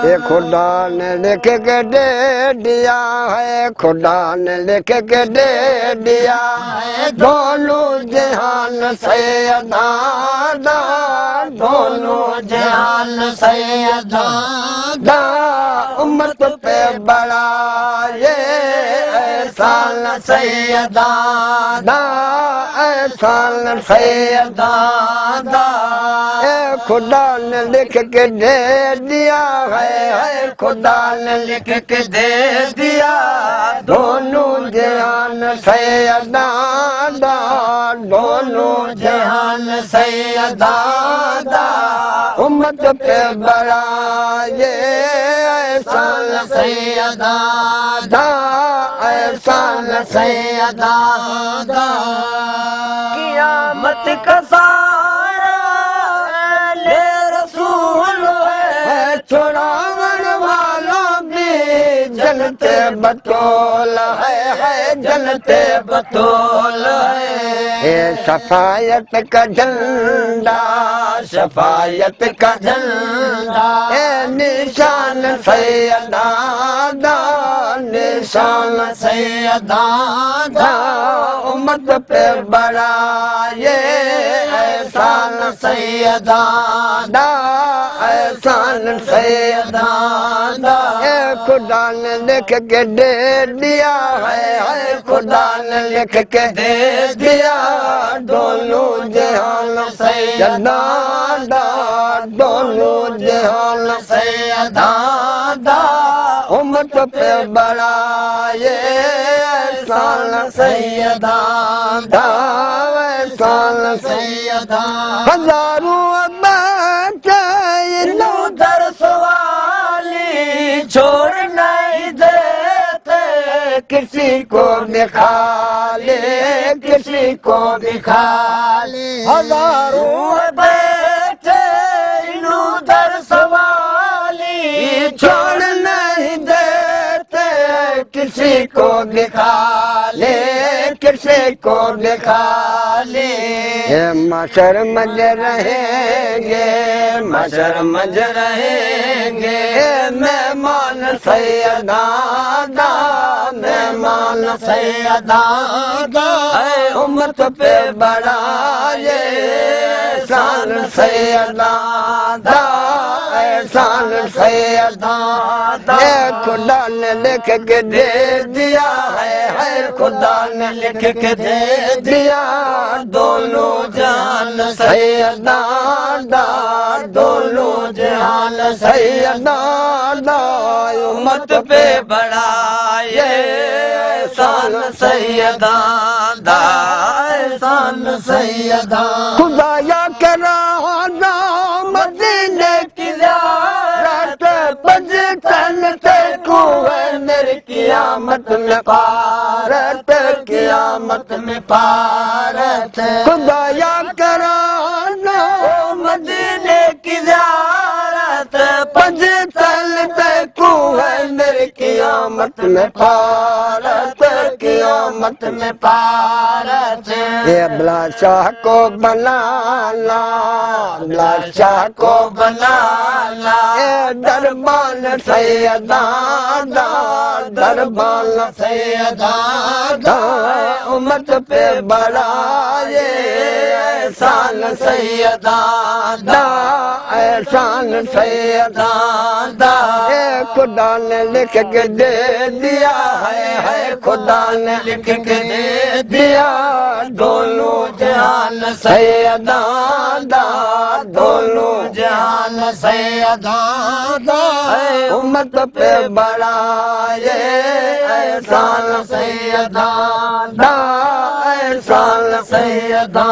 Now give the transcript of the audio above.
ये खुदा ने लिख के दे दिया है, खुदा ने लिख के दे दिया है, दोनों जहान से अदा, दोनों जहान से अदा, उम्मत पे बड़ा ये एहसान सैयदा, एहसान सैयदा, खुदा ने लिख के दे दिया है, खुदा ने लिख के दे दिया, दोनों जहान सैयदा, दोनों जहान सैयदा, उम्मत पे बड़ा ये एहसान सैयदा, एहसान सैयदा, क़यामत का सारा ले रसूल है, छुड़ावन वालों भी जनते बतौल है, जनते बतौल है, सफायत का झंडा, सफायत का झंडा, निशान सैयदा, निशान सैयदा, उम्मत पे बड़ा ये एहसान सैयदा, एहसान सैयदा, खुदा ने लिख के दे दिया है, खुदा ने लिख के दे दिया, दोनों जहान सैयदा, दोनों जहान सैयदा, उम्मत पे बड़ा ये एहसान सैयदा, एहसान सैयदा, हजारों उधर सवाली छोड़ नहीं देते, किसी को दिखा ले, किसी को दिखा ले, हजारों बैठे उधर सवाली छोड़ नहीं देते, किसी को दिखा ले, किसी को दिखा ले, मशर मज रहेंगे, मशर मज रहेंगे, मेहमान सैयदा, मेहमान सैयदा, उम्मत पे बड़ा ये एहसान सैयदा, एहसान सैयदा, खुदा ने लिख के दे दिया है, खुदा ने लिख के दे दिया, दोनों जहान सैयदा, दोनों जहान सैयदा, उम्मत पे बड़ा ये एहसान सैयदा, एहसान सैयदा, खुदाया करा मदीने की ज़ियारत, बज तन ते को है मेरी क़यामत में पारत, क़यामत में पारत, खुदाया करा मदीने की ज़ियारत, बज तन ते को है मेरी क़यामत में पारत, क़यामत में पारत, ये बादशाह को बनाना, बादशाह को बनाना, दरबान सैयदा, दरबान सैयदा, उम्मत पे बड़ा ये एहसान सैयदा, एहसान सैयदा, खुदा ने लिख के दे दिया है, खुदा ने लिख के दे दिया, दोनों जहान सैयदा, दोनों जहान सैयदा, उम्मत पे बड़ा ये एहसान सैयदा, एहसान सैयदा।